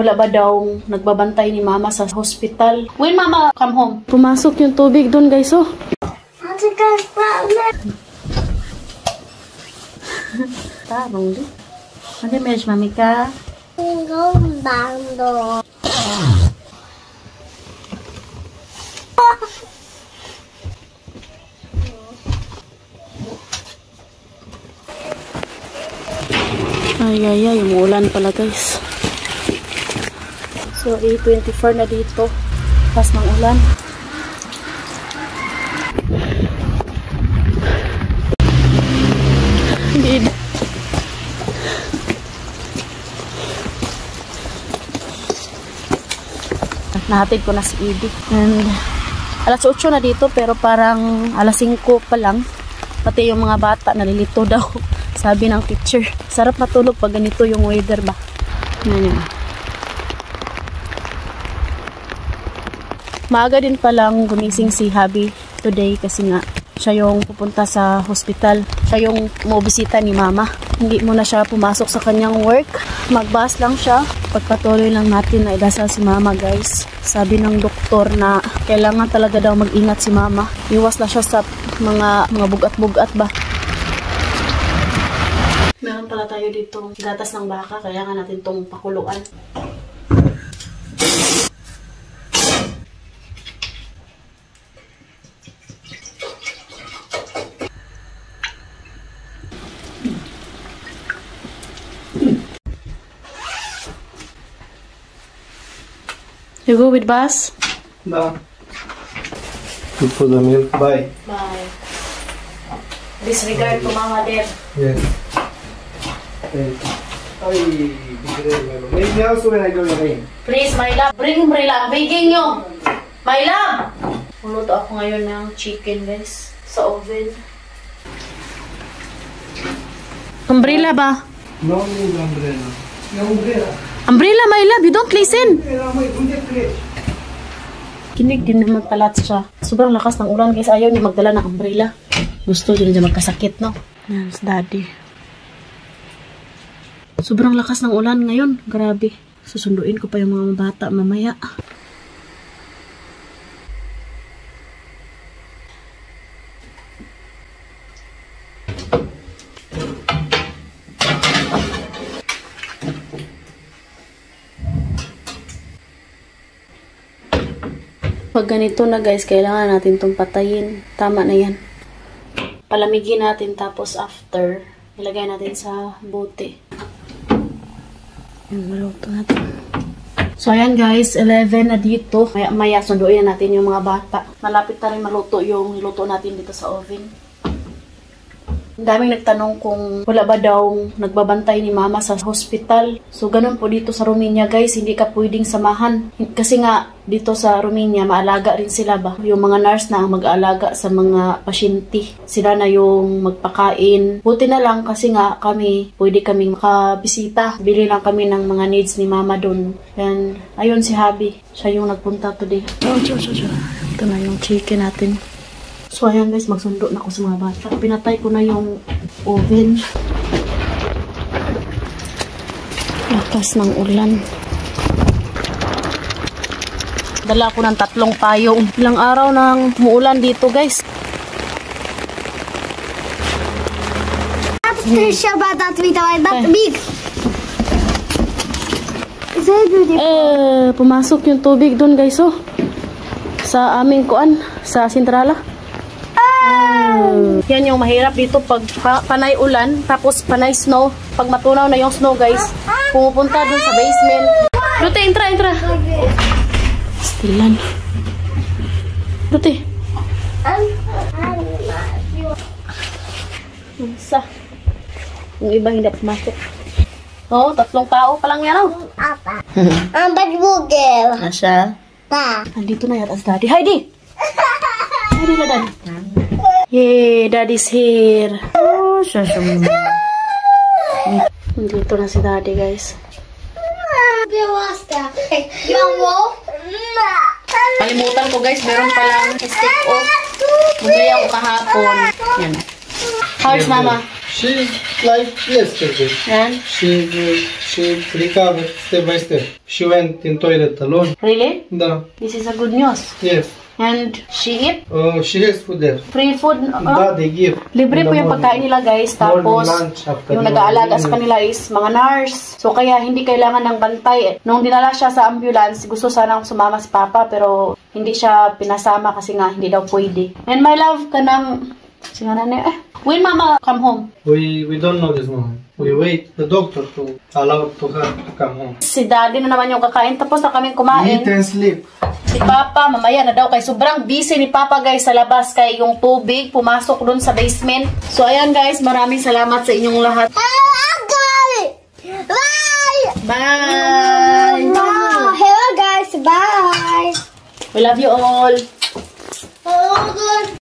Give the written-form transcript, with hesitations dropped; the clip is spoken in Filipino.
wala ba daw nagbabantay ni mama sa hospital. When mama come home? Pumasok yung tubig doon guys, oh. Tarong di. Ano medyo mami ka? Ay, umuulan pala guys. So, 8:24 na dito. Pas ng ulan. Hindi. Nahatid ko na si Edie. And alas 8 na dito pero parang alas 5 pa lang. Pati yung mga bata nalilito daw. Sabi ng teacher. Sarap matulog pag ganito yung weather ba. Yan. Maaga din palang gumising si Habi today kasi nga siya yung pupunta sa hospital. Siya yung mobisita ni mama. Hindi muna siya pumasok sa kanyang work. Magbas lang siya. Pagpatuloy lang natin na idasal si mama guys. Sabi ng doktor na kailangan talaga daw mag-ingat si mama. Iwas na siya sa mga bugat-bugat ba. Meron pala tayo dito gatas ng baka. Kaya nga natin itong pakuluan. You go with Bas? No. Good for the milk. Bye. Bye. Disregard to mama there. Yes. Maybe also when I go to rain. Please, my love. Bring umbrella. I'm begging you. My love! Muluto ako ngayon ng chicken, guys. Sa oven. Umbrella ba? No need umbrella. No umbrella. Umbrella, my love. You don't listen. Kinig din naman palat siya. Sobrang lakas ng ulan, guys. Ayaw niya magdala ng umbrella. Gusto din niya magkasakit, no? Yan, si daddy. Sobrang lakas ng ulan ngayon. Grabe. Susunduin ko pa yung mga bata mamaya. Pag ganito na guys, kailangan natin itong patayin. Tama na yan. Palamigin natin tapos after, ilagay natin sa bote. Yung maluto natin. So ayan guys, 11 na dito. Maya sunduin na natin yung mga bata. Malapit na rin maluto yung niluto natin dito sa oven. Ang daming nagtanong kung wala ba daw nagbabantay ni mama sa hospital. So ganun po dito sa Romania guys, hindi ka pwedeng samahan. Kasi nga dito sa Romania, maalaga rin sila ba? Yung mga nurse na ang mag-aalaga sa mga pasyente. Sila na yung magpakain. Buti na lang kasi nga kami, pwede kaming makabisita. Bili lang kami ng mga needs ni mama dun. And ayun si Habi, siya yung nagpunta today. Ito na yung chicken natin. So ayan guys, magsundo na ako sa mga bata. Pinatay ko na yung oven. Lakas ng ulan. Dala ko ng 3 payong. Ilang araw nang umuulan dito guys. Pumasok yung tubig doon guys, oh. Sa aming kuan, sa sentrala. Yan yung mahirap dito pag panay ulan, tapos panay snow. Pag matunaw na yung snow guys, pumupunta dun sa basement. Lute, entra. Stilan. Lute. Isa. Yung iba hindi pumasok. Oh, 3 tao pa lang yan, oh. Ang badbugel. Asya? Pa. Andito na yata si Daddy. Heidi! Heidi na Daddy. Yay, Daddy's here. Oh, siya. Nandito na si Daddy, guys. Kalimutan ko, guys. Meron palang stick off. Bumili ako kahapon. Yan. How's Mama? She's like yesterday. And? She recovered step by step. She went in toilet alone. Really? Da. This is a good news. Yes. And she eat? She has food there. Free food? Da, they give. Libre In po the yung morning. pagkain nila guys. Morning Tapos, lunch, yung afternoon nag-aalaga sa dinner. kanila is mga nurse. So, kaya hindi kailangan ng bantay. Nung dinala siya sa ambulance, gusto sanang sumama si Papa, pero hindi siya pinasama kasi nga hindi daw pwede. And my love, kanang, when Mama come home? We don't know this moment. We wait the doctor to allow to her to come home. Si Daddy na naman yung kakain. Tapos na kaming kumain. Eat and sleep. Si Papa, mamaya na daw kay sobrang busy ni Papa guys sa labas kay yung tubig pumasok dun sa basement. So ayan guys, maraming salamat sa inyong lahat. Bye! Bye! Hello guys, bye! We love you all. Oh, good.